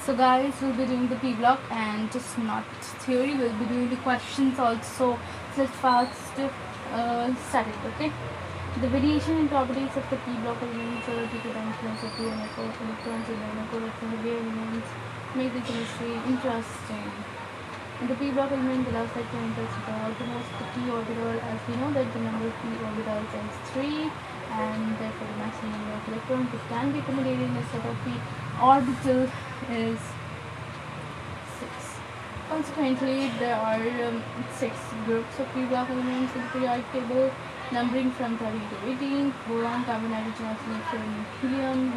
So guys, we'll be doing the P block and just not theory, we'll be doing the questions also. So let's fast start it, okay? The variation in properties of the P block elements due to the influence of the electrons in the inner core of the heavier elements make the chemistry interesting. In the P block element, the last like to enter the outermost the P orbital, as we know that the number of P orbitals is 3, and therefore the maximum number of electrons that can be accommodated in a set of P orbital is 6. Consequently, there are 6 groups of P block elements in the periodic table, numbering from 30 to 18. Boron, carbon, nitrogen, oxygen, helium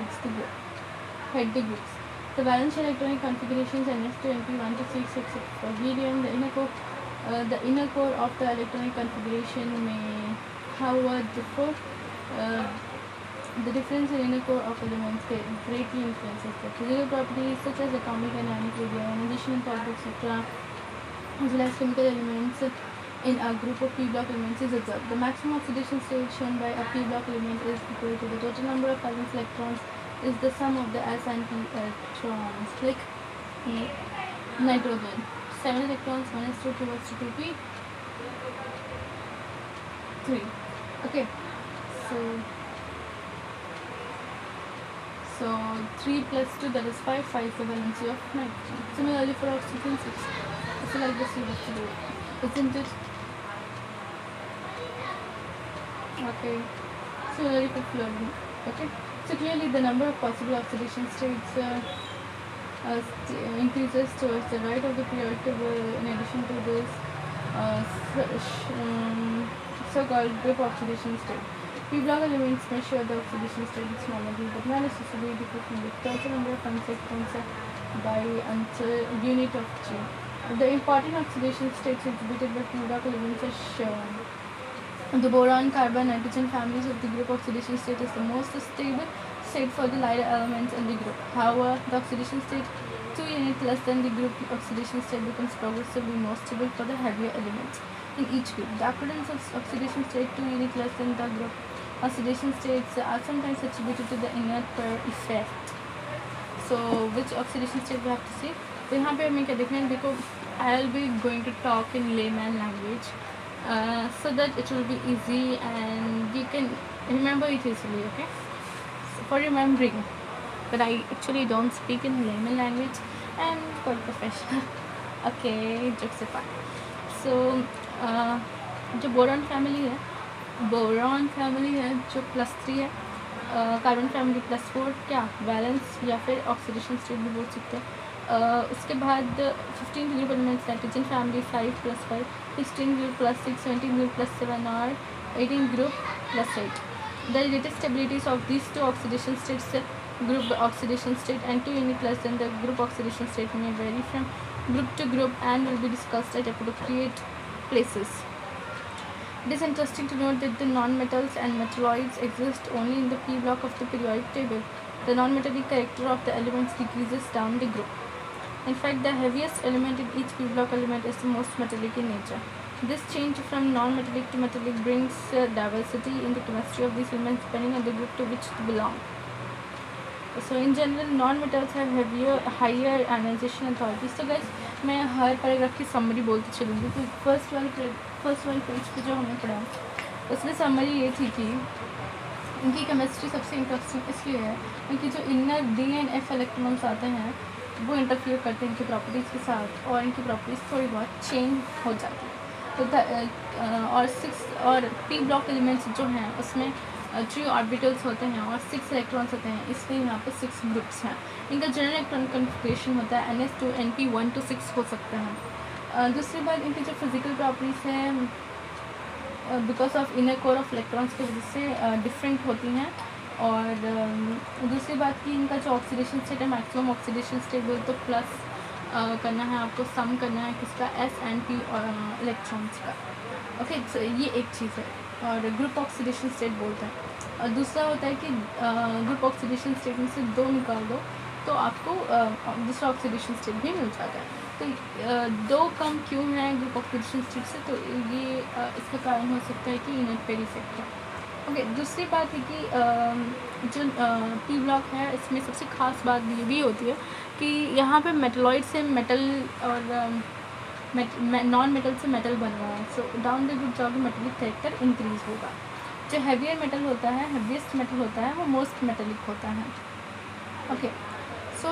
head the groups. The valence electronic configurations NS2, NP1 to 6 except for helium. The inner core of the electronic configuration may, however, differ. Uh, the difference in inner core of elements greatly influences the physical properties such as atomic and ionic radii, ionization enthalpy, etc., as well as chemical elements in a group of P block elements is observed. The maximum oxidation state shown by a P block element is equal to the total number of valence electrons is the sum of the S and P electrons. Like nitrogen, 7 electrons, 1 s 2, 2 s 2, 2p, 3. Okay, so 3 plus 2, that is 5. 5 is the valency of nitrogen. Similarly for oxygen, 6. So like this you have to do it, isn't it? Okay. Similarly for fluorine. Okay. So clearly the number of possible oxidation states increases towards the right of the periodic table. In addition to this so-called group oxidation state. P block elements measure the oxidation state with smaller d, but not necessarily differ from the total number of consequence by until unit of G. The important oxidation states exhibited by P block elements are shown. The boron, carbon, nitrogen families of the group oxidation state is the most stable state for the lighter elements in the group. However, the oxidation state 2 units less than the group oxidation state becomes progressively more stable for the heavier elements in each group. The occurrence of oxidation state 2 units less than the group oxidation states are sometimes attributed to the inert pair effect. So, which oxidation state we have to see? तो यहाँ पे हमें क्या देखना है, देखो I'll be going to talk in layman language so that it will be easy and you can remember it easily, okay? So for remembering, but I actually don't speak in layman language and quite professional. Okay, jokes apart. So जो boron family है जो +3 है, carbon family +4, क्या valence या फिर oxidation state भी बोल सकते हैं. उसके बाद 15 group elements nitrogen family 5 + 5, 16 group +6, 17 group +7 और 18 group +8. The relative stabilities of these two oxidation states, group oxidation state and 2 units less than the group oxidation state, may vary from group to group and will be discussed at appropriate places. It is interesting to note that the non-metals and metalloids exist only in the P block of the periodic table. The non-metallic character of the elements decreases down the group. In fact, the heaviest element in each P block element is the most metallic in nature. This change from non-metallic to metallic brings diversity in the chemistry of these elements depending on the group to which they belong. So in general, non-metals have higher ionization enthalpy. So guys, मैं हर paragraph की summary बोलती चलूँगी. तो first वाले page पे जो हमने पढ़ा उसमें समरी ये थी कि इनकी केमिस्ट्री सबसे इंटरेस्टिंग इसलिए है क्योंकि जो inner D and F electrons आते हैं वो इंटरफियर करते हैं इनकी प्रॉपर्टीज़ के साथ और इनकी प्रॉपर्टीज़ थोड़ी बहुत चेंज हो जाती है. तो और पी ब्लॉक एलिमेंट्स जो हैं उसमें 3 ऑर्बिटल्स होते हैं और 6 इलेक्ट्रॉन्स होते हैं, इसलिए यहाँ पे 6 ग्रुप्स हैं. इनका जनरल इलेक्ट्रॉन कन्फिगरेशन होता है NS2 NP1 to 6 हो सकते हैं. दूसरी बात, इनकी जो फिजिकल प्रॉपर्टीज़ हैं because of inner core of electrons की वजह से डिफरेंट होती हैं. और दूसरी बात कि इनका जो ऑक्सीडेशन स्टेट है, मैक्सिमम ऑक्सीडेशन स्टेट बोल तो प्लस करना है आपको, सम करना है किसका, S and P इलेक्ट्रॉन्स का. ओके, सो ये एक चीज़ है. और ग्रुप ऑक्सीडेशन स्टेट बोलते हैं. और दूसरा होता है कि ग्रुप ऑक्सीडेशन स्टेट में से 2 निकाल दो तो आपको दूसरा ऑक्सीडेशन स्टेट भी मिल जाता है. तो 2 कम क्यों हैं ग्रुप ऑक्सीडेशन स्टेट से, तो ये इसका कारण हो सकता है कि इनर पेयर इफेक्ट है. ओके, दूसरी बात है कि जो पी ब्लॉक है इसमें सबसे ख़ास बात ये भी होती है कि यहाँ पे मेटलॉइड से मेटल और नॉन मेटल से मेटल बन रहा है। सो डाउन द रूट जाओगे मेटेलिक कैरेक्टर इंक्रीज होगा। जो हैवियर मेटल होता है, हैवीएस्ट मेटल होता है, वो मोस्ट मेटेलिक होता है। ओके, सो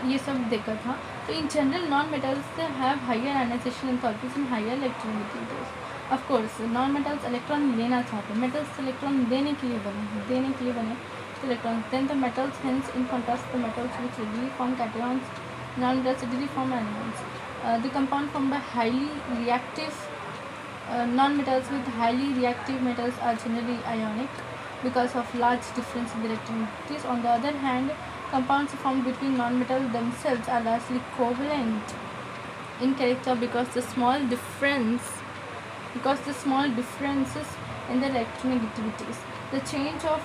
ये सब देखा था। तो in general non metals have higher ionisation enthalpies and higher electronegativities. Of course non metals electron लेना चाहते हैं, मेटल्स इलेक्ट्रॉन देने के लिए बने तो electron. Then the metals hence in contrast the metals which readily form cations, non metals readily form anions. The compound formed by highly reactive non-metals with highly reactive metals are generally ionic because of large difference in the electronegativities. On the other hand, compounds formed between non-metals themselves are largely covalent in character because the small differences in the electronegativities. The change of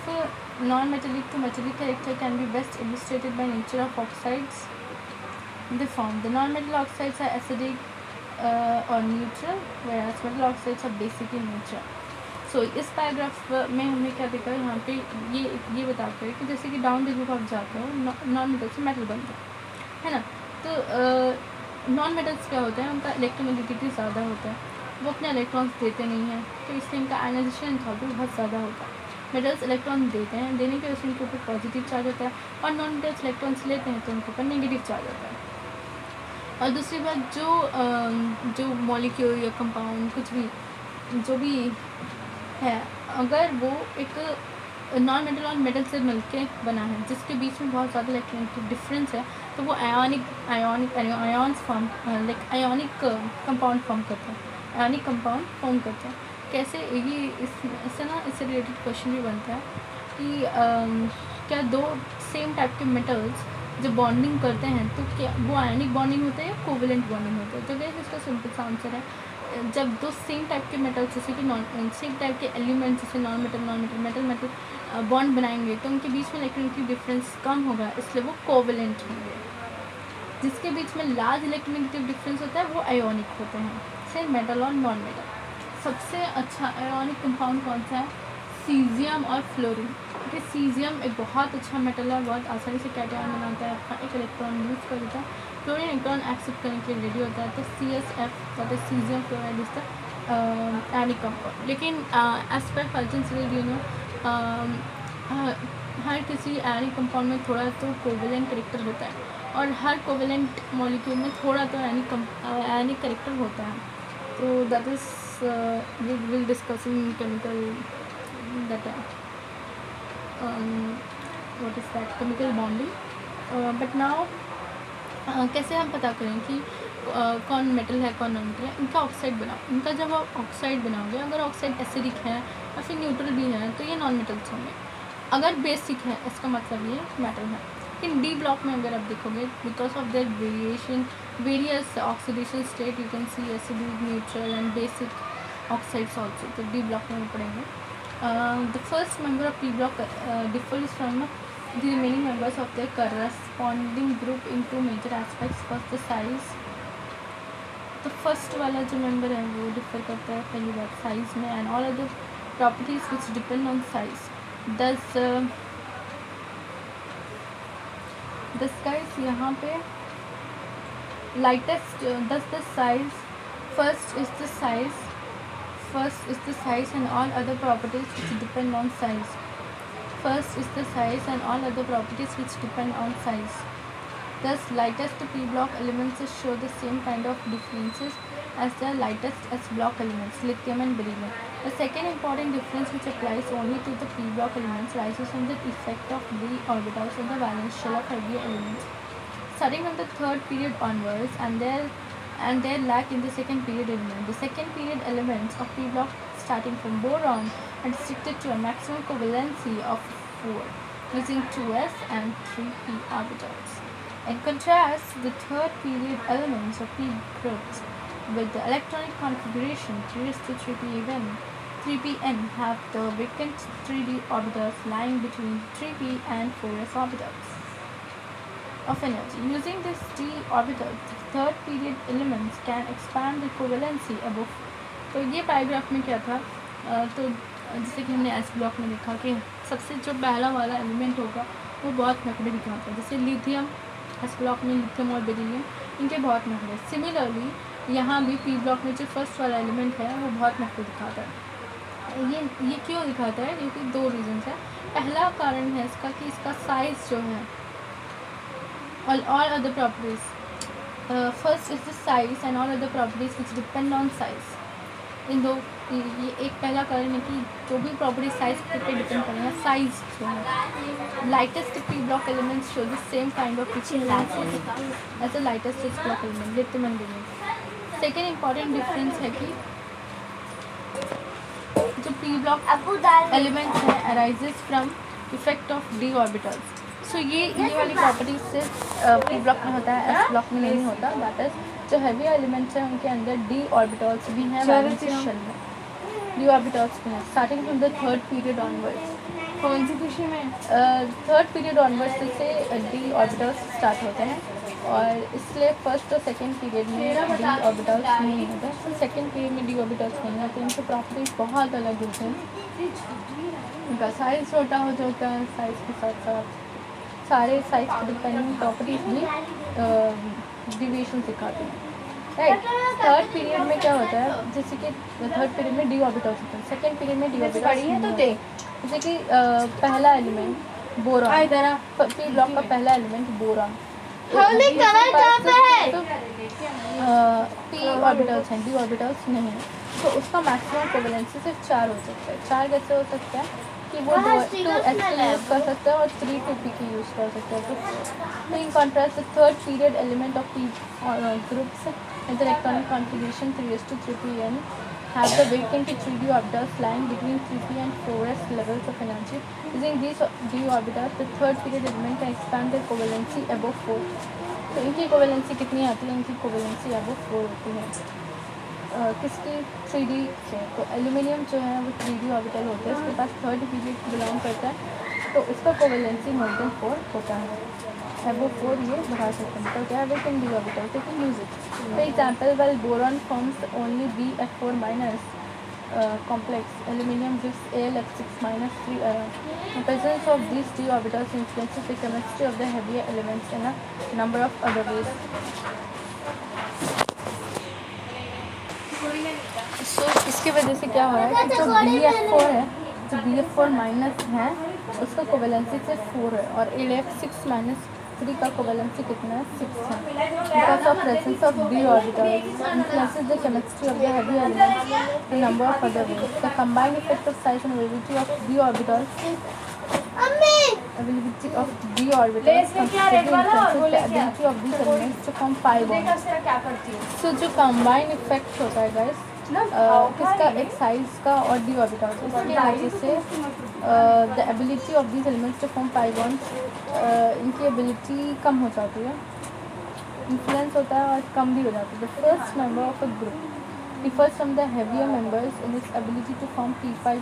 non-metallic to metallic character can be best illustrated by nature of oxides they form. The non-metal oxides are acidic or neutral, whereas metal oxides are basic in nature. सो इस paragraph में हमने क्या देखा, यहाँ पे ये बताते हैं कि जैसे कि डाउन द रूट आप जाते हो, नॉन मेटल से मेटल बनता है ना। तो नॉन मेटल्स क्या होता है, उनका इलेक्ट्रोनेगेटिविटी ज़्यादा होता है, वो अपने इलेक्ट्रॉन्स देते नहीं हैं, तो इसलिए इनका आयनाइजेशन एंथैल्पी बहुत ज़्यादा होता है। मेटल्स इलेक्ट्रॉन देते हैं, देने की वजह से उनके ऊपर पॉजिटिव चार्ज होता है, और नॉन मेटल्स इलेक्ट्रॉन्स लेते हैं तो उनके ऊपर नेगेटिव चार्ज होता है। और दूसरी बात, जो मॉलिक्यूल या कंपाउंड कुछ भी जो भी है, अगर वो एक नॉन मेटल और मेटल से मिलके बना है जिसके बीच में बहुत ज़्यादा इलेक्ट्रॉनिक डिफरेंस है, तो वो आयोनिक कंपाउंड फॉर्म करते हैं। कैसे, ये इससे रिलेटेड क्वेश्चन भी बनता है कि क्या दो सेम टाइप के मेटल्स जब बॉन्डिंग करते हैं तो क्या वो आयनिक बॉन्डिंग होता है या कोवेलेंट बॉन्डिंग होता है। तो वैसे इसका सिंपल सा आंसर है, जब दो सेम टाइप के मेटल्स जैसे कि सेम टाइप के एलिमेंट्स जैसे नॉन मेटल बॉन्ड बनाएंगे तो उनके बीच में इलेक्ट्रॉनिक डिफरेंस कम होगा, इसलिए वो कोवेलेंट होंगे। जिसके बीच में लार्ज इलेक्ट्रोनेगेटिव डिफरेंस होता है वो आयोनिक होते हैं, से मेटल और नॉन मेटल। सबसे अच्छा आयोनिक कंपाउंड कौन सा है, सीजियम और फ्लोरीन। क्योंकि सीजियम एक बहुत अच्छा मेटल है, बहुत आसानी से कैटायन बनाता है, अपना एक इलेक्ट्रॉन यूज कर देता है। फ्लोरीन इलेक्ट्रॉन एक्सेप्ट करने के लिए रेडी होता है, तो CSF that is caesium fluoride is the ionic compound. लेकिन एज पर हल्टन्स हर किसी आयोनिक कंपाउंड में थोड़ा तो कोवेलेंट कैरेक्टर होता है, और हर कोवेलेंट मॉलिक्यूल में थोड़ा तो आयनिक कैरेक्टर होता है। तो that is we will discuss in chemical that what is that chemical bonding, but now कैसे हम पता करें कि कौन मेटल है कौन नॉन मेटल है। इनका ऑक्साइड बनाओ, इनका जब आप ऑक्साइड बनाओगे, अगर ऑक्साइड एसिडिक है या फिर न्यूट्रल भी है तो ये नॉन मेटल्स होंगे। अगर बेसिक है इसका मतलब ये मेटल है। लेकिन डी ब्लॉक में अगर आप देखोगे, because of their various oxidation state, you can see acidic, neutral and basic oxides also, तो डी ब्लॉक में पढ़ेंगे। The first member of P block differs from the remaining members of their corresponding group in two major aspects. First, the size. तो first वाला जो member है वो differ करता है पहली बात साइज में, and all other properties which depend on size. दस गाइस यहाँ पे lightest the size, first is the size and all other properties which depend on size. First is the size and all other properties which depend on size. Thus, lightest p block elements show the same kind of differences as the lightest s block elements, lithium and beryllium. The second important difference which applies only to the p block elements rises from the effect of d orbitals on the valence shell of heavier elements. Starting from the third period onwards and their lack in the second period element. The second period elements of p block starting from boron are restricted to a maximum covalency of 4 using 2s and 3p orbitals. In contrast, the third period elements of p groups with the electronic configuration 3s-3pn have the vacant 3d orbitals lying between 3p and 4s orbitals of energy. Using this d orbitals, the third period elements can expand the covalency above. तो ये paragraph में क्या था, तो जैसे कि हमने S block में देखा कि सबसे जो पहला वाला एलिमेंट होगा वो बहुत नखरे दिखाता है। जैसे लिथियम, एस ब्लॉक में लिथियम और बेरिलियम, इनके बहुत नखरे। सिमिलरली यहाँ भी पी ब्लॉक में जो फर्स्ट वाला एलिमेंट है वो बहुत नखरे दिखाता है। ये क्यों दिखाता है? क्योंकि दो रीजंस है। पहला कारण है इसका कि इसका साइज जो है all other properties. First is the size and all other properties which depend on size. इन दो, ये एक पहला कारण है कि जो भी प्रॉपर्टी साइज पे डिपेंड करेगा, साइज जो है। Lightest p block elements show the same kind of picture as a lightest s block element, lithium and beryllium. Second important difference है कि जो पी ब्लॉक एलिमेंट्स हैं arises from effect of d orbitals. So ये वाली property सिर्फ P block में होता है, एस ब्लॉक में नहीं होता। दैट इज जो हैवी एलिमेंट्स हैं उनके अंदर डी ऑर्बिटल्स भी हैं, वैलेंसी शेल में डी ऑर्बिटल्स भी हैं, starting from the third period onwards. कौन सी खुशी में? थर्ड पीरियड ऑनवर्ड्स से डी ऑर्बिटल्स स्टार्ट होते हैं, और इसलिए फर्स्ट और सेकेंड पीरियड में डी ऑर्बिटल्स नहीं होते। तो सेकेंड पीरियड में डी ऑर्बिटल्स नहीं होते, इनकी प्रॉपर्टीज बहुत अलग होते हैं। इनका साइज छोटा हो जाता है, साइज के साथ साथ सारे साइज पर डिपेंडिंग प्रॉपर्टीज भी डिविएशन दिखाते हैं, राइट। थर्ड पीरियड में क्या होता है? जैसे कि थर्ड पीरियड में डी ऑर्बिटल्स होते हैं, सेकेंड पीरियड में डी ऑर्बिटल्स पढ़ी है तो देख। जैसे कि पहला एलिमेंट बोरॉन, पी ब्लॉक का पहला एलिमेंट बोरॉन, पी ऑर्बिटल्स हैं, डी ऑर्बिटल्स नहीं है, तो उसका मैक्सिमम कोवेलेंसी सिर्फ 4 हो सकता है। 4 कैसे हो सकता है कि वो 2s यूज़ कर सकता है और 3 2p की यूज़ कर सकता है। तो इन contrast the third period element of P groups with electronic configuration 3s/3pn have the vacant 3d orbitals lying between 3p and 4s levels of energy. Using these d orbitals, the third period element can expand their covalency above 4. तो इनकी covalency कितनी आती है? इनकी covalency above 4 होती है। किसकी? 3d से। तो एल्यूमिनियम जो है वो 3d ऑर्बिटल होते हैं, उसके पास थर्ड पीरियड बिलोंग करता है, तो उसका कोवेलेंसी मोर देन 4 होता है। above 4 ये बढ़ा सकते हैं, तो क्या है? we can d orbital, they can use it. For example, while boron forms only Bf4 minus complex, aluminium gives Alf6 minus 3 ion. The presence of these d orbitals influences the chemistry of the heavier elements in a number of other ways. So इसकी वजह से क्या हो रहा है कि जो Bf4 है, जो Bf4 माइनस है उसका कोवेलेंसी सिर्फ 4 है, और Alf6 माइनस 3 का कोवेलेंसी कितना है? 6 है। Because of presence of d orbitals influences the chemistry of the heavy elements in number of other ways. The combined effect of size and availability of d orbitals considerably influences the ability of these elements to form pi bonds. So जो combined effect होता है guys, किसका? एक size का और D orbital, इसकी वजह से the ability of these elements to form pi bonds, इनकी एबिलिटी कम हो जाती है, इन्फ्लुएंस होता है और कम भी हो जाती है। The first member of a group differs from the heavier members in its ability to form p5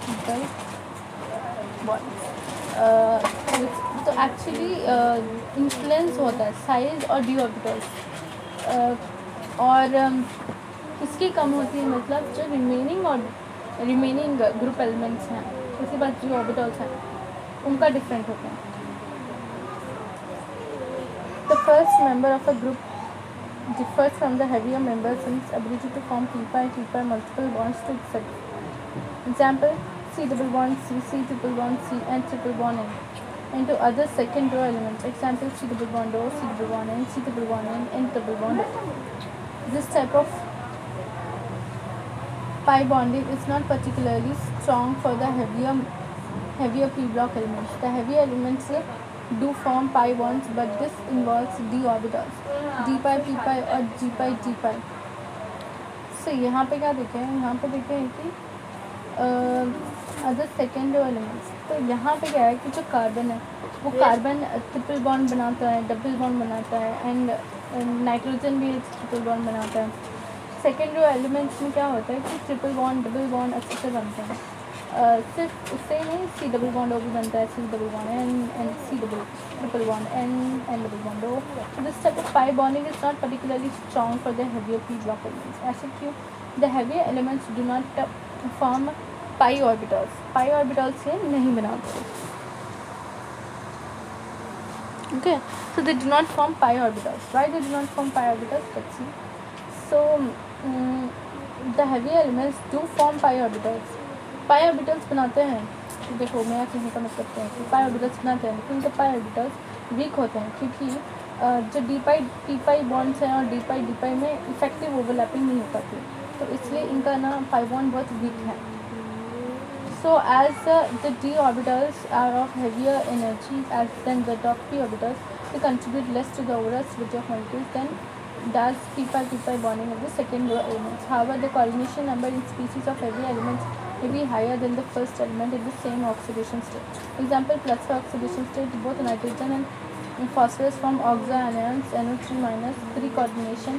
bonds. तो एक्चुअली इन्फ्लुएंस होता है साइज और डी ऑर्बिटल्स, और किसकी कम होती है? मतलब जो रिमेनिंग ग्रुप एलिमेंट्स हैं, उसके बाद जो ऑर्बिटल्स हैं उनका डिफरेंट होता है। The first member of a group differs from the heavier members in its ability to form p5 multiple bonds to itself. Example: C double bond C, C triple bond C, and triple bond N. And to other second row elements. Example: C double bond O, C double bond N, C double bond N, N double bond O. This type of pi bonding is not particularly strong for the heavier p block elements. The heavier elements do form pi bonds, but this involves d orbitals, d pi p pi और g pi d pi. So यहाँ पे क्या देखें? यहाँ पे देखें कि other second elements, तो यहाँ पे क्या है कि जो कार्बन है वो कार्बन ट्रिपल बॉन्ड बनाता है, डबल बॉन्ड बनाता है, एंड नाइट्रोजन भी ट्रिपल बॉन्ड बनाता है। सेकेंड एलिमेंट्स में क्या होता है कि ट्रिपल बॉन्ड, डबल बॉन्ड अच्छे से बनते हैं। सिर्फ उससे ही नहीं, सी डबल बॉन्ड ओ भी बनता है, C double bond N C double triple bond N double bond O. So this type of pi bonding is not particularly strong for the heavier p block elements. ऐसे क्यों? The heavier elements do not form pi orbitals ये नहीं बनाते. Okay, so they do not form pi orbitals. Why they do not form pi orbitals? Let's see. So the heavy elements do form pi orbitals. Pi orbitals बनाते हैं. देखो मैं कहने का मतलब क्या है कि pi orbitals बनाते हैं, लेकिन इनके pi orbitals weak होते हैं क्योंकि जो d pi bonds हैं और d pi में effective overlapping नहीं हो पाती, तो इसलिए इनका ना pi bond बहुत weak है. So as the d orbitals are of heavier energy than the top p orbitals, they contribute less to the overall split of molecules than does p pi bonding of the second row elements. However, the coordination number in species of heavy elements may be higher than the first element in the same oxidation state. Example: plus oxidation state, both nitrogen and phosphorus form oxo anions NO3 minus 3 coordination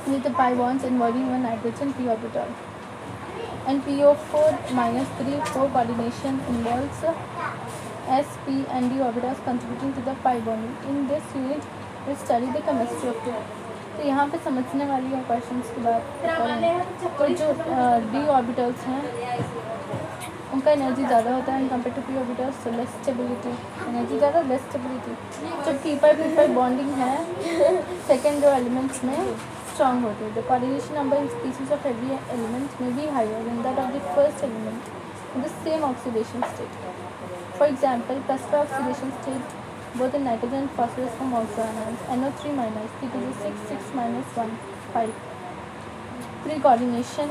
with the pi bonds involving one nitrogen p orbital. And PO4 minus 3 4 coordination involves S, P and D orbitals contributing to the pi bonding. In this unit, we study the chemistry of it. तो यहाँ पे समझने वाली है questions की बात करें तो जो D ऑर्बिटल्स हैं उनका एनर्जी ज़्यादा होता है कंपेयर टू P ऑर्बिटल्स, तो लेस स्टेबिलिटी, एनर्जी ज़्यादा लेस स्टेबिलिटी. जब P pi बॉन्डिंग है सेकेंड रो एलिमेंट्स में strong होते हैं. The coordination number in species of heavy elements may be higher than that of the first element in the same oxidation state. For example, plus oxidation state, both in nitrogen and phosphorus form oxo anions NO3 minus 3 to the 6 6 minus 1 5. 3 coordination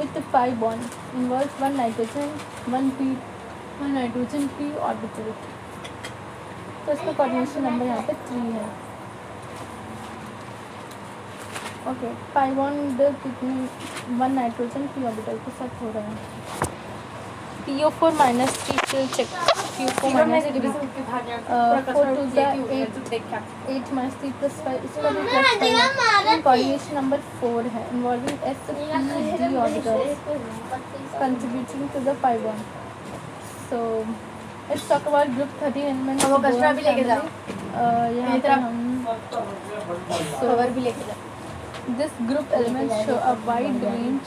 with the pi bond involves one nitrogen p orbital. तो इसका coordination number यहाँ पे 3 है. Okay, pi bond कितनी one nitrogen p orbital के साथ हो रहा है. PO4 minus 3 still check. PO4 minus 3 4 to the 8 minus 3 plus 5, इसका भी plus 5 है. कोऑर्डिनेशन नंबर 4 है involving S, P, D orbitals contributing to the pi bond. So let's talk about group 13 elements. वो कचरा भी लेके जाओ. यहाँ पे हम कवर भी लेके जाओ. This group elements show a wide range,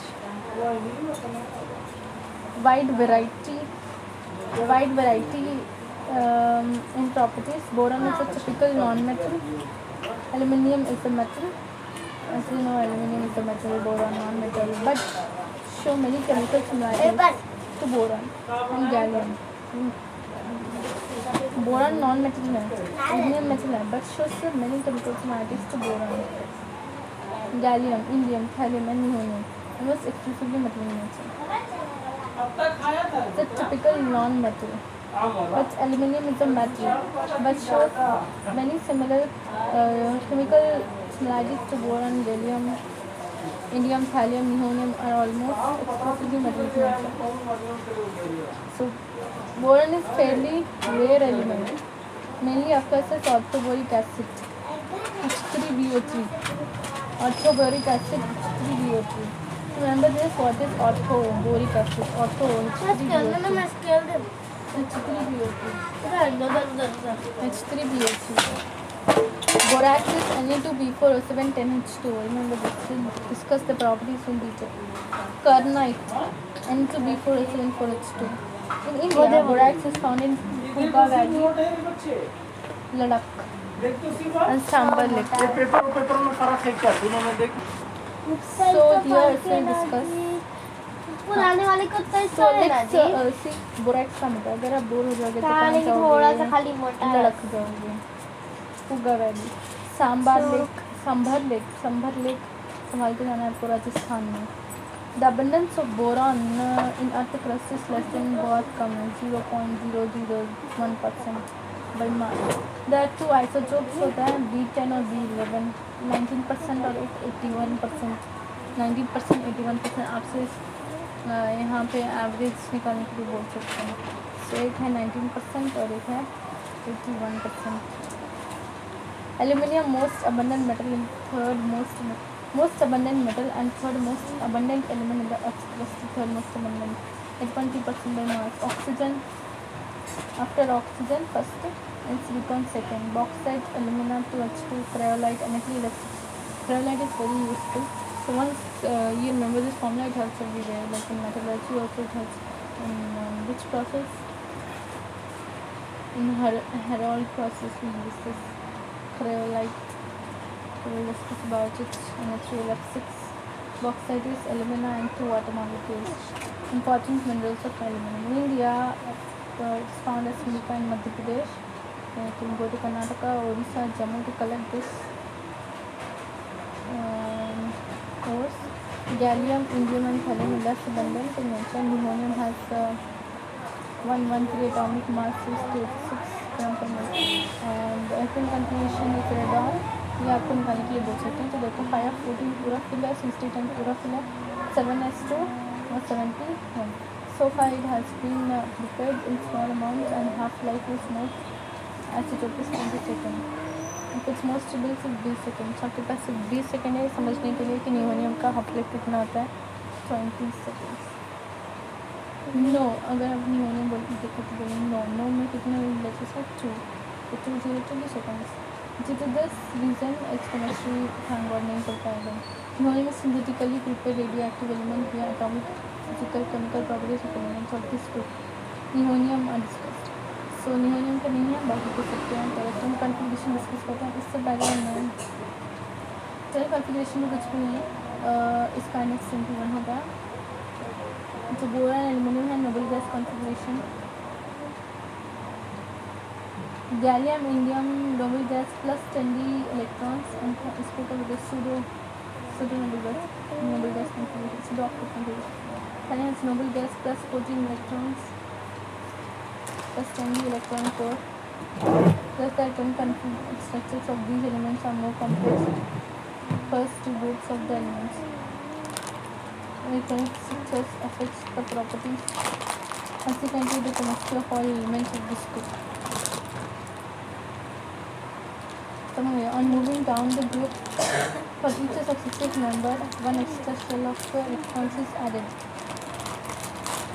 wide variety in properties. Boron is a typical non-metal. Aluminium is a metal. As you know, aluminium is a metal, boron non-metal, but show many chemical similarities to boron and gallium. Boron non-metal है, aluminium metal है, but shows many chemical similarities to boron. Gallium, indium, thallium and nihonium almost exclusively metal nature. It's a typical non-metal, but aluminium is a metal, but shows many similar chemical similarities to boron, gallium, indium, thallium, nihonium are almost exclusively metal nature. So boron is fairly rare element, mainly occurs as orthoboric acid H3BO3. Orthoboric acid H3BO3. Remember this, what is orthoboric acid? H3BO3. H3BO3. Borax is Na2B4O7 10H2O. Remember this. We'll discuss the properties in detail. Kernite Na2B4O7 4H2. In India, borax is found in Kuga Valley, Ladakh. And Sambar Lake. So here we'll discuss. पुराने वाले को तो So let's see borax का मतलब. अगर आप bore हो जाओगे तो कहाँ थोड़ा सा जाओगे? खाली मोटा है. लड़क जाओगे. कुगा वैली, सांभर लेक संभाल के जाना है आपको राजस्थान में. The abundance of boron in earth crust is less than बहुत कम है, 0.001% by mass. There are two isotopes होता है, B10 और B11, 19% और 81%. 19% 81% आपसे यहाँ पे एवरेज निकालने के लिए बोल सकते हैं. So एक है 19% और एक है 81%. Aluminium most abundant metal and third most abundant metal and third most abundant element in the earth's crust, third most abundant at 20% by mass. Oxygen after oxygen first and silicon second. Bauxite, alumina 2H2, cryolite and nickel electric. Cryolite is very useful. So once you remember this formula, it helps everywhere. Like in metallurgy also it helps in which process? In Herold process we use this cryolite. We will discuss about it in H3F6. Bauxite is alumina and 2 water molecules. Important minerals of aluminum. In India, it's found as Milpa in Madhya Pradesh. You can go to Karnataka, Odisha, Jammu to collect this ores. Gallium, indium and thallium are less abundant in nature. Nihonium has 113 atomic mass, 6 gram per mole. And F configuration is radon. ये आपको निकालने के लिए बोल सकते हैं. तो देखो 5 पूरा फिल है, 60 पूरा फिल है, 7s2 और 71. So far it has been prepared in small amounts and half-life is most isotope is 20 seconds. If it's most stable सिर्फ 20 सेकेंड. आपके पास सिर्फ 20 सेकेंड है समझने के लिए कि नियोनियम का half-life कितना होता है. 20 seconds. नो, अगर आप नियोनियम बोलते देखो तो बोलेंगे नो में कितना लगेगा 2. तो 2 seconds. Due to this reason, its chemistry thank God नहीं कर पाएगा. Nionium is synthetically prepared radioactive element via atomic, physical, chemical properties of elements of this group. Nihonium are discussed. So निहोनियम का नहीं है, बाकी को सकते हैं. तो एटम कॉन्फ़िगरेशन डिस्कस करते हैं. इससे पहले मैं सेल कॉन्फ़िगरेशन में कुछ भी नहीं. इसका नेक्स्ट सिंपल वन होगा. तो बोरान एल्युमिनियम है, noble gas configuration. Gallium, indium, noble gas plus 10d electrons and split over the pseudo noble gas configuration, pseudo octet configuration. Hence noble gas plus 14 electrons plus 10d electron core. Thus the atom structures of these elements are more complex. First two groups of the elements. Electronic structures affects the properties. Consequently, the chemistry of all elements of this group. On moving down the group, for each successive member, one extra shell of electrons is added,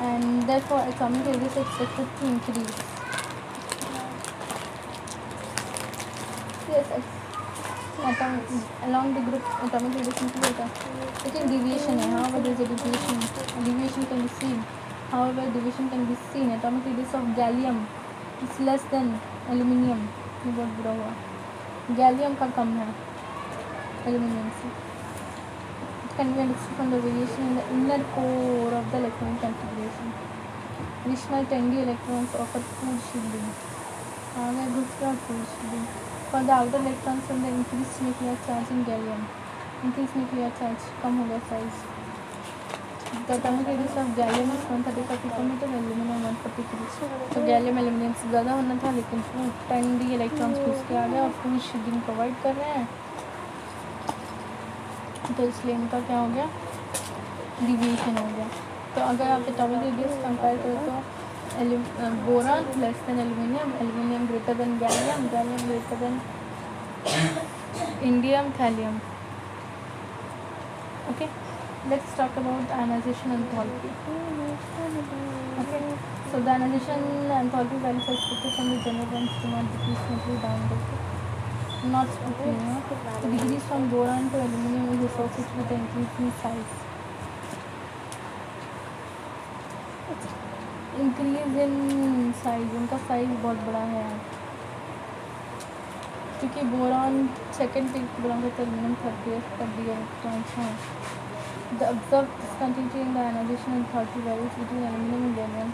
and therefore atomic radius is expected to increase. Yes, along the group, atomic radius increases. Lekin deviation है. However, there is a deviation. Deviation can be seen. However, deviation can be seen. Atomic radius of gallium is less than aluminium. ये बहुत बुरा हुआ. Gallium का कम है aluminium से. It can be understood from the variation in the inner core of the electron configuration. Additional 10d electrons offer full shielding. आगे दूसरा full shielding. For the outer electrons from the increased nuclear charge in gallium. Increased nuclear charge, कम हो गया size. The atomic radius of gallium is 135 picometer, aluminum 143. तो gallium aluminium से ज़्यादा होना था, लेकिन 10d इलेक्ट्रॉन्स घुस के आ गया और फुल शील्डिंग प्रोवाइड कर रहे हैं. तो इसलिए इनका क्या हो गया, डिविएशन हो गया. तो अगर आप एटॉमिक रेडियस कंपेयर करें तो boron less than aluminium, aluminium greater than gallium, gallium greater than indium, thallium. Okay, let's talk about ionization enthalpy. Okay, so the ionization enthalpy values are expected from the general range do not decrease smoothly down the not smoothly. The degrees from boron to aluminum is associated with the increase in size. Increase in size, उनका size बहुत बड़ा है यार, क्योंकि boron second peak belong करता है aluminium 30th कर दिया इलेक्ट्रॉन्स हैं. The observed discontinuity in the ionization enthalpy values between aluminum and gallium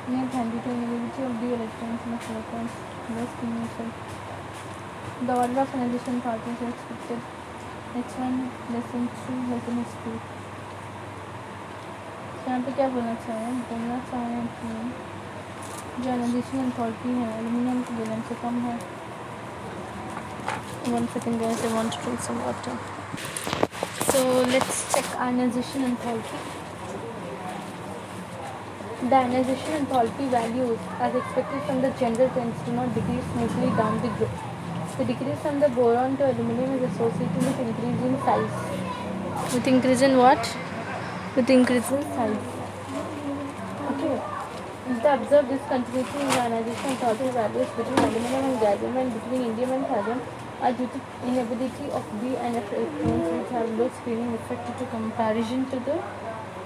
may handy to availability of d electrons in the electrons less initial. The order of ionization enthalpy is expected H1 less than 2 less than H2. यहाँ पे क्या बोलना चाहें कि जो ionization enthalpy है aluminium के gallium से कम है. 1 second guys, I want to drink some water. So let's check ionization enthalpy. The ionization enthalpy values as expected from the general trends do not decrease smoothly down the group. The decrease from the boron to aluminum is associated with increase in size. With increase in what? With increase in size. Okay. The observed discontinuity in the ionization enthalpy values between aluminum and gallium and between indium and thallium are due to inability of B and F electrons which have low screening effect to comparison to the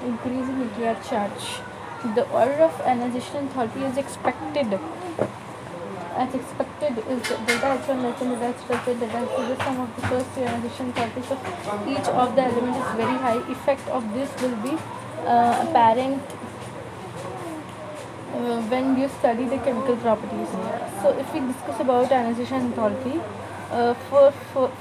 increase in nuclear charge. The order of ionization enthalpy is expected. As expected is delta H1 less than delta H plus delta H2. The sum of the first ionization enthalpies of each of the elements is very high. Effect of this will be apparent when you study the chemical properties. So if we discuss about ionization enthalpy, for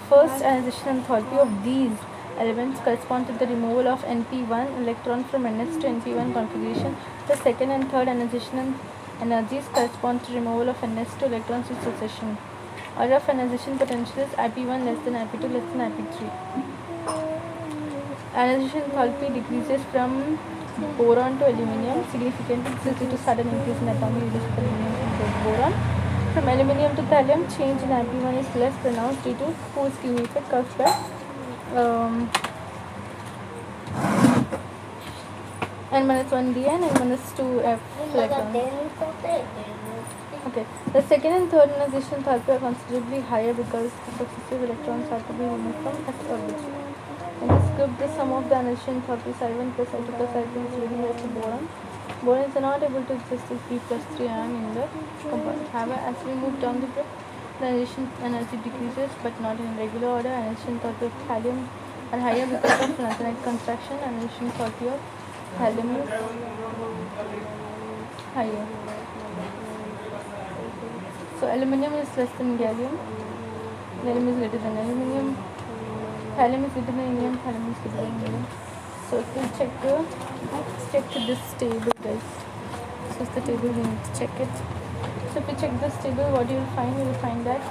first ionization enthalpy of these elements correspond to the removal of NP1 electron from NS to NP1 configuration. The second and third ionization energies correspond to removal of NS to electrons with succession. Order of ionization potential is IP1 less than IP2 less than IP3. Ionization enthalpy decreases from boron to aluminium significantly. This is due to sudden increase in atomic release of aluminium into boron. From aluminium to thallium, change in IP1 is less pronounced due to Coulson effect caused by N-1D and N-2F electrons. Okay, the second and third ionization enthalpy are considerably higher because the successive electrons are to be removed from S orbit. In this group, the sum of the ionization enthalpies I1 plus I2 plus I3 is very less to boron. Boron is not able to exist as B plus 3 ion in the compound. However, as we move down the group, the ionization energy decreases, but not in regular order. Ionization enthalpy of thallium are higher because of lanthanide contraction. Ionization enthalpy of thallium is higher. So aluminium is less than gallium. Gallium is greater than aluminium. Thallium is greater than indium. Thallium is greater than indium. So if we check this table, guys. This is the table, we need to check it. So if we check this table, what you will find? You will find that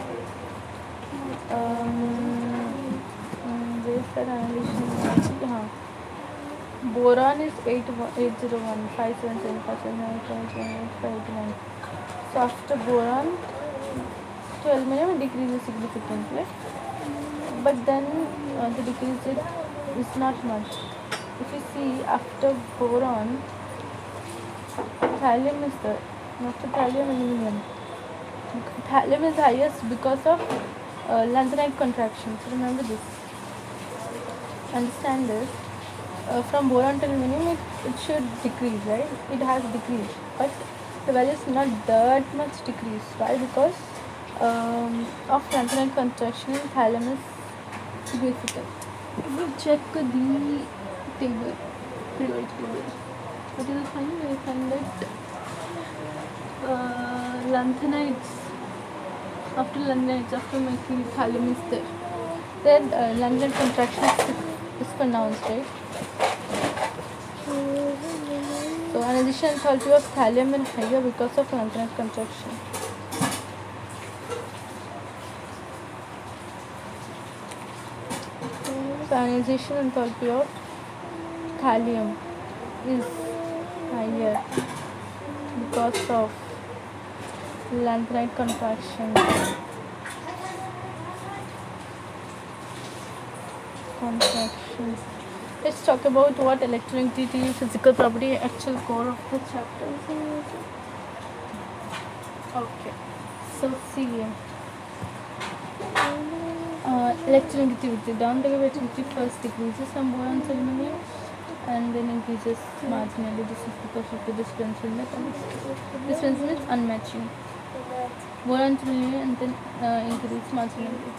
where's that ionization? Boron is 801, 577, 579, 589. So after boron to aluminium, it decreases significantly. But then the decrease is not much. If you see, after boron, thallium is there. After thallium, aluminium. Thallium is highest because of lanthanide contraction. So remember this. Understand this. From boron to aluminium, it should decrease, right? It has decreased, but the value is not that much decreased. Why? Because of lanthanide contraction in thallium is significant. If you check the table, periodic table, what you will find? You will find that lanthanides, after making thallium is there. Then lanthanide contraction is pronounced, right? So ionization enthalpy of thallium is higher because of lanthanide contraction. So ionization enthalpy of thallium is higher because of lanthanide contraction. Let's talk about what electronegativity, physical property, actual core of the chapter. Okay, so see electronegativity. Down negativity first decreases from boron to aluminium and then increases marginally. This is because of the displacement mechanism. Displacement is unmatching. Boron to aluminium and then increase marginally.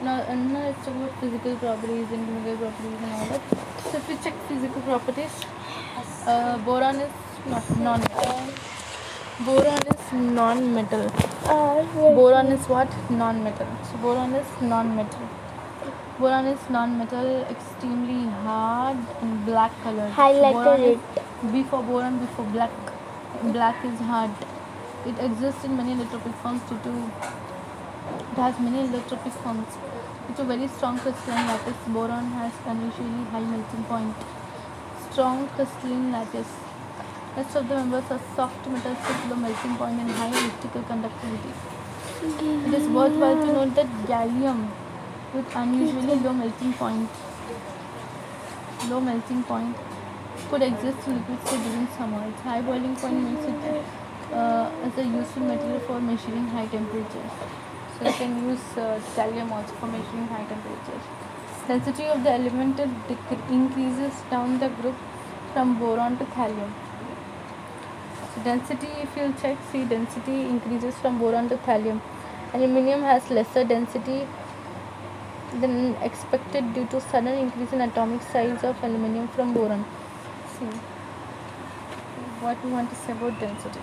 Now let's talk about physical properties and chemical properties and all that. So if we check physical properties, boron is non-metal. Boron is non-metal. Boron is what? Non-metal. So boron is non-metal. Boron is non-metal, extremely hard and black colored. Highlighted it. B for boron, B for black. Black is hard. It exists in many electropic forms due to it has many electropic forms. Due to very strong crystalline lattice, boron has unusually high melting point. Strong crystalline lattice. Rest of the members are soft metals with low melting point and high electrical conductivity. It is worthwhile to note that gallium with unusually low melting point could exist in liquid state during summer. Its high boiling point makes it as a useful material for measuring high temperatures. So you can use thallium also for measuring high temperatures. Density of the element increases down the group from boron to thallium. So density, if you check, see density increases from boron to thallium. Aluminium has lesser density than expected due to sudden increase in atomic size of aluminium from boron. See what we want to say about density.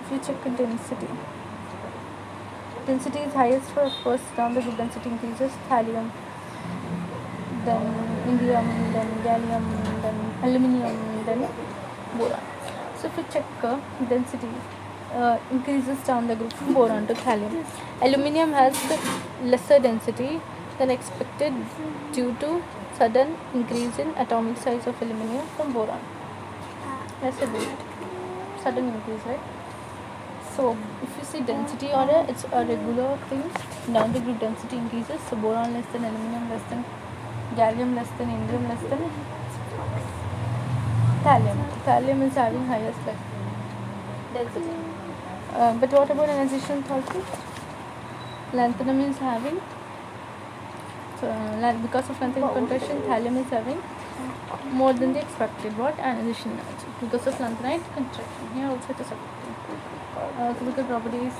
If you check the density, density is highest for first down the group density increases thallium, then indium, then gallium, then aluminium, then boron. So if you check density increases down the group from boron to thallium. Aluminium has lesser density than expected due to sudden increase in atomic size of aluminium from boron. Lesser density, sudden increase, right? So if you see density order, it's a regular thing. Down the group density increases. So boron less than aluminium, less than gallium, less than indium, less than thallium. Thallium is having highest density. But what about ionization enthalpy? Lanthanum is having, because of lanthanum contraction, thallium is having more than the expected ionization energy because of lanthanide contraction. Here also it is affecting. Chemical properties.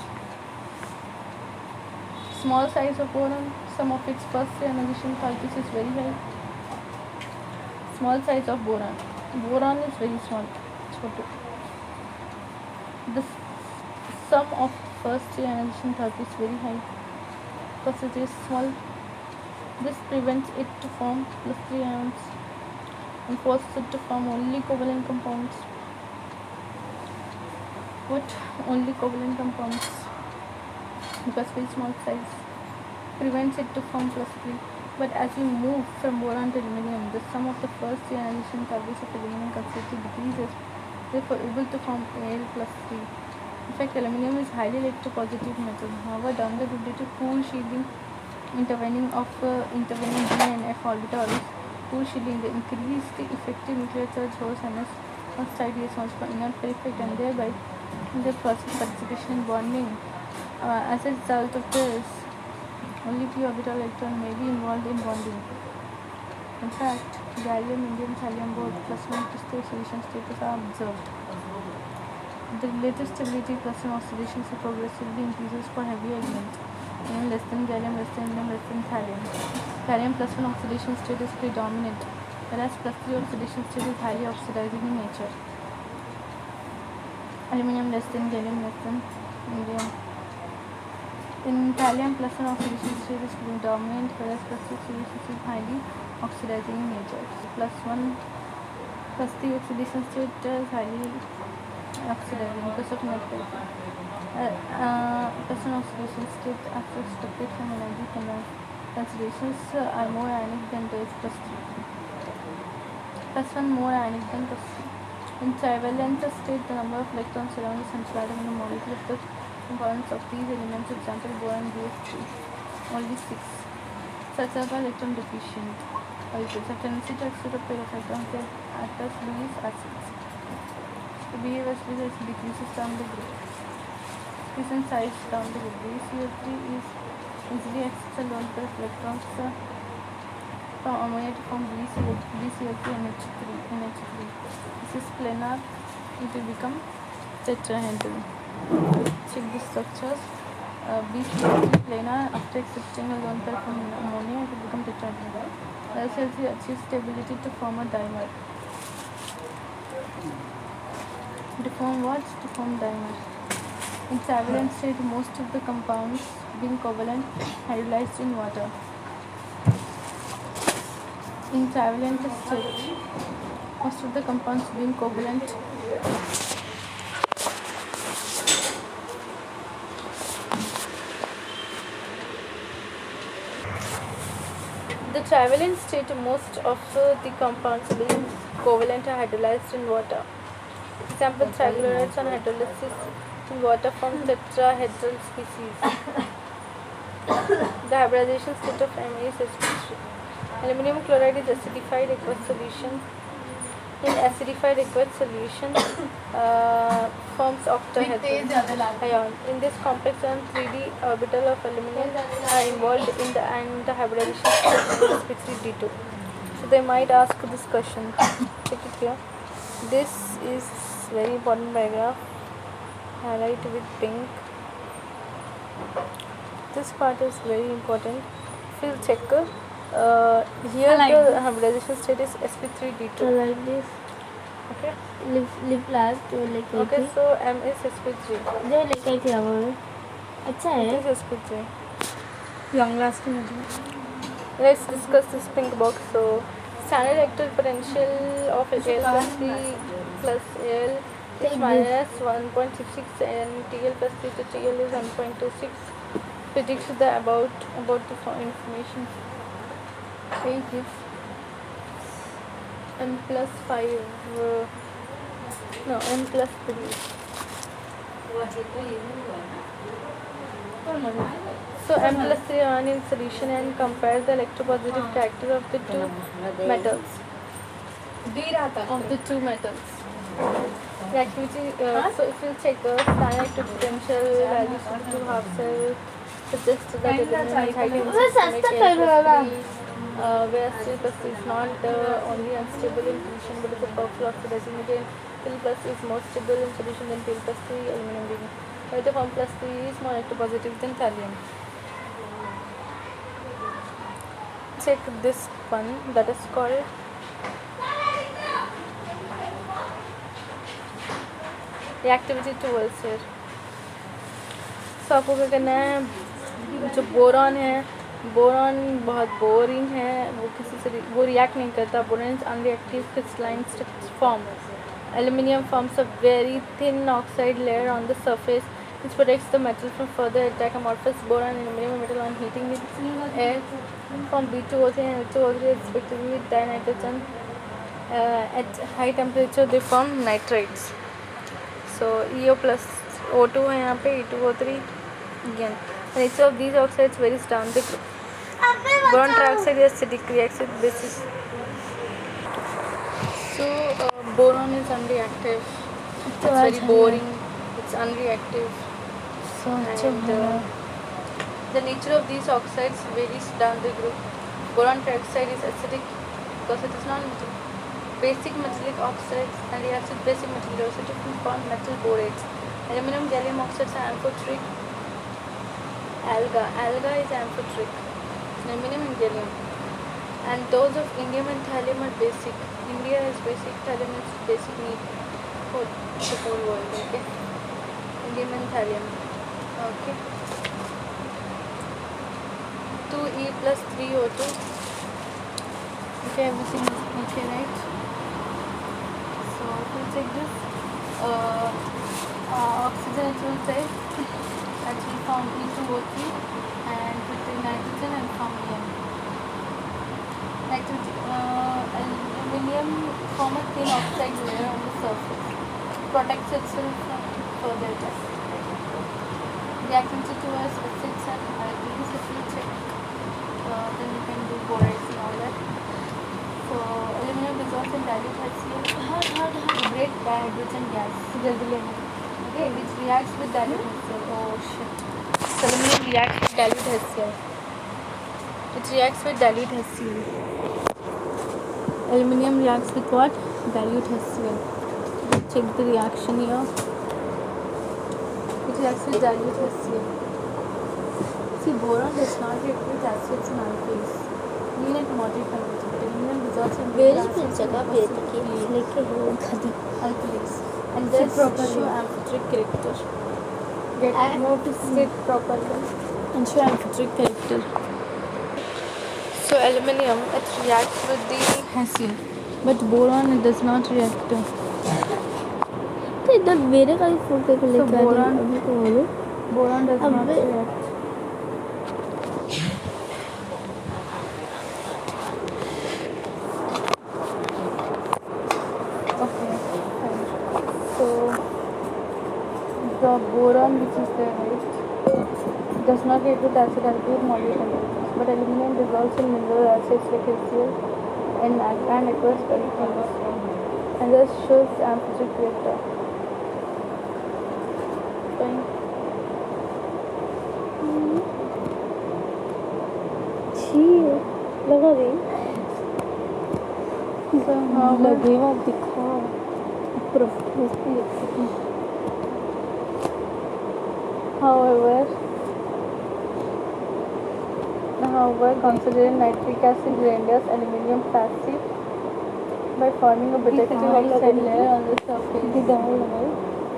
Small size of boron, some of its first ionization enthalpy is very high. Small size of boron. Boron is very small. The sum of first ionization enthalpy is very high because it is small. This prevents it to form plus 3 ions and forces it to form only covalent compounds. What? Only covalent compounds, because very small size prevents it to form plus 3. But as we move from boron to aluminium, the sum of the first ionization enthalpies of aluminium considerably decreases, therefore able to form Al plus 3. In fact, aluminium is highly electropositive metal. However, down the road due to cool shielding intervening D and F orbitals, cool shielding, they increase the effective nuclear charge holds NS on response for inert effect, and thereby the process participation in bonding. As a result of this, only p orbital electron may be involved in bonding. In fact, gallium, indium, thallium both +1 crystal solution status are observed. The relative stability +1 oxidation progressively increases for heavier elements. Less than gallium, less than indium, less than thallium. Thallium +1 oxidation state is predominant, whereas +3 oxidation state is highly oxidizing in nature. Aluminium less than gallium, less than indium. In thallium, +1 oxidation state is predominant, whereas +2 oxidation state is highly oxidizing in nature. +3 oxidation state is highly oxidizing because of net +1 oxidation state, after expected from energy considerations, are more ionic than those +3. +1 more ionic than +3. In trivalent state, the number of electrons around the central atom in the molecule of the components of these elements, example boron, BF3, only 6. Such are electron deficient. Also, a tendency to exert a pair of electrons that act as Lewis acids. To behave as Lewis decreases down the group. Decrease in size down the group. BCO3 is easily accepts a lone pair of electrons from ammonia to form BCO3 NH3. This is planar. It will become tetrahedral. Check the structures. BCO3 planar. After accepting a lone pair from ammonia, it will become tetrahedral. LCL3 achieves stability to form a dimer. To form what? To form dimer. In trivalent state, most of the compounds being covalent hydrolyzed in water. In trivalent state, most of the compounds being covalent the trivalent state, most of the compounds being covalent are hydrolyzed in water. Example, trichlorides on hydrolysis in water form tetrahedral species. The hybridization state of M is sp3. Aluminum chloride is acidified aqueous solution In acidified aqueous solution, forms octahedron ion. In this complex ion, 3d orbital of aluminum are involved in the and the hybridization state is sp3d2. So they might ask this question. Check it here. This is very important paragraph. Highlight with pink. This part is very important. Fill checker. Here the hybridization state is sp3d2. like this. Okay. Lip last जो लेके आई Okay, थी so M is sp3. जो लेके आई थी अब अच्छा It है is sp3. Long lasting Let's discuss this pink box. So, standard electric potential of L plus C plus L is minus 1.66 and TL plus C to TL is 1.26. Predicts the about the information. Page is M plus 5. No, M plus 3. So M plus 3 ion in solution and compare the electropositive character of the two metals. Of the two metals. Reactivity. So if you check the standard electric potential values of the two half cells, suggests that aluminum is highly unstable. Whereas Steel plus is not only unstable in solution but is a powerful oxidizing agent. Steel plus is more stable in solution than Steel plus 3, aluminum being. Vitaform plus 3 is more electropositive than thallium. Check this one that is called reactivity towards here. So आपको क्या करना है, जो boron है, boron बहुत boring है, वो किसी से वो रिएक्ट नहीं करता. Boron is unreactive crystalline form. Aluminium forms a very thin oxide layer on the surface which protects the metal from further attack. Amorphous boron and aluminum metal on heating with air form B2O3 and H2O3 respectively with dinitrogen. At high temperature they form nitrates. So EO plus O2 है यहाँ पे, E2O3 again. The nature of these oxides varies down the group. Boron trioxide is acidic, reacts with bases. So boron is unreactive. It's very boring. It's unreactive. so And the nature of these oxides varies down the group. Boron trioxide is acidic because it is non-metallic. Basic metallic oxides and reacts with basic metal density to form metal borates. Aluminum gallium oxides are amphoteric. Alga is amphoteric. Aluminum and gallium. And those of indium and thallium are basic. India is basic, thallium is basic need for the whole world. Okay. Indium and thallium. Okay. 2E plus 3O2. Okay, everything is okay, right? So we'll take this. Oxygen it will take. Actually form E2O3 and with the nitrogen and form EM. Aluminum form a thin oxide layer on the surface. Protects itself from further attack. Reactivity towards acids and alkalis if you check. Then you can do borates and all that. So aluminum dissolves in dilute HCl. Liberate dihydrogen gas. Okay, which reacts with dilute HCl. Oh shit. So aluminum reacts with dilute HCl. It reacts with dilute HCl. Aluminum reacts with what? Dilute HCl. Check the reaction here. It reacts with dilute HCl. See, boron does not react with acids and alkalis. Even at moderate temperature, aluminum dissolves in Where is acids the जगह and पे bases की लेके वो खाती alkalis. And this show amphoteric character. Get more to sit properly and show amphoteric character. So aluminum it reacts with the HCl, but boron it does not react. तो इधर मेरे का ही फोटो को लेके आ boron- रही अभी तो बोलो Boron does not अबे- react. Okay, fine. So the boron which is there, right, does not react with acid alkali moderate temperatures, but aluminum dissolves in mineral acids like HCl and aqueous solutes. and just shows amplitude vector. Fine. छी लगा दे So however, लगेगा दिखा professional however, considering nitric acid renders aluminum passive by forming a protective oxide layer on the surface.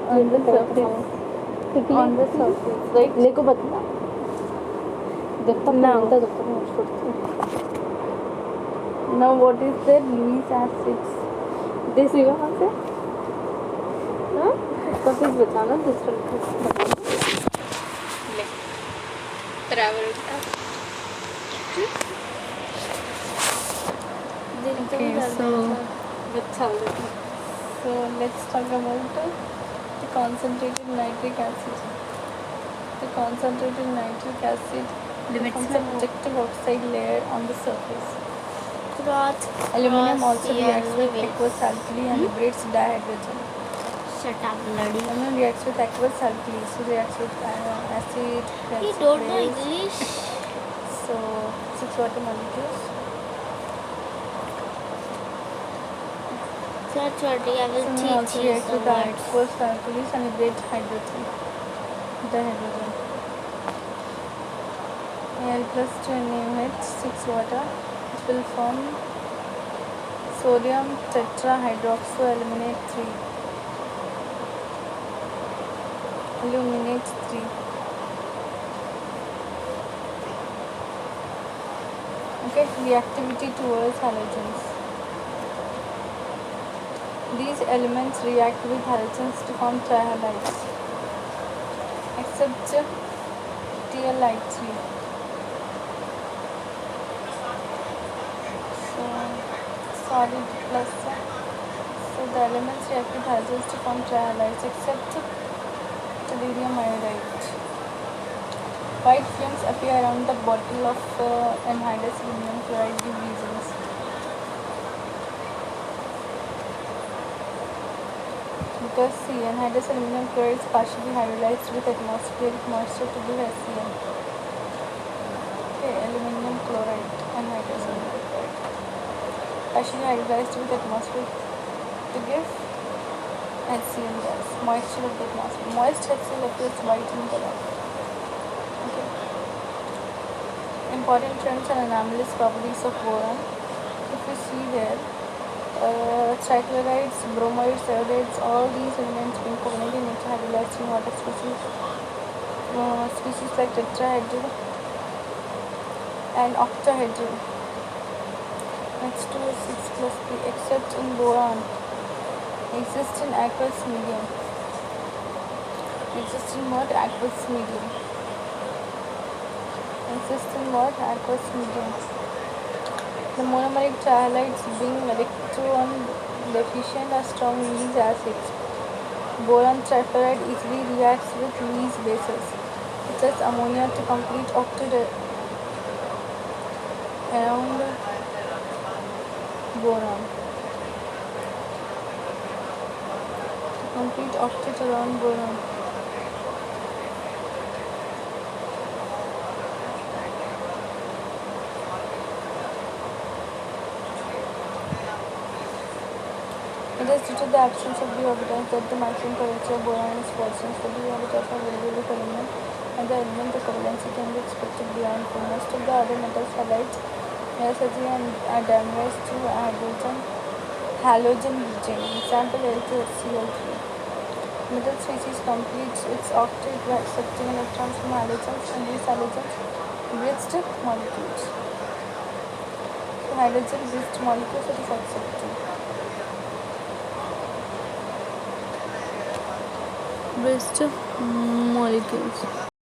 On the surface. On the surface, right? मेरे को बता जब तक Now. मिलता जब तक मैं छोड़ती Now, what is the Lewis acids? देसी कहाँ से हाँ तो फिर बताना दूसरा बताना Okay, so let's talk about the concentrated nitric acid. The concentrated nitric acid forms a protective oxide layer on the surface. Aluminum also reacts with aqueous alkali and liberates dihydrogen. shut up bloody Aluminum reacts with aqueous alkali, so reacts with acid, you reacts don't with know base. English So 6 water molecules. search what I will Aluminum teach also you reacts some with words aqueous alkalis and liberates hydrogen. Dihydrogen. Al plus 2 NaOH 6 water. It will form sodium tetrahydroxoaluminate 3. Aluminate 3. Okay, reactivity towards halogens. These elements react with halogens to form trihalides, except TLI3. So, solid plus. So the elements react with halogens to form trihalides, except tellurium iodide. White fumes appear around the bottle of anhydrous aluminum chloride due reasons. Because anhydrous aluminum chloride is partially hydrolyzed with atmospheric moisture to give HCl. Okay, aluminum chloride, anhydrous aluminum chloride. Partially hydrolyzed with atmosphere to give HCl gas, moisture of the atmosphere. Moist HCl appears white in color. Okay. Important trends and anomalous properties of boron. If you see there, trichlorides, bromides, iodides, all these elements being covalent in nature hydrolyzed in water species like tetrahedral and octahedral. H2O6 plus P, except in boron, exists in aqueous medium. Exists in what? Aqueous medium. Exists in what? Aqueous medium. The monomeric trihalides, being electron deficient, are strong Lewis acids. Boron trifluoride easily reacts with Lewis bases, such as ammonia, to complete octet around boron. To complete octet around boron. It is due to the absence of d orbitals that the maximum curvature of boron is constant. The d orbitals are available with aluminum, and the element the covalency can be expected beyond for most of the other metals halides such and dimers to halogen region. Example Al2HCl3. Metal species completes its octet by accepting electrons from halogens, and these halogens bridged molecules. So hydrogen bridged molecules it is accepted. Bridged molecules.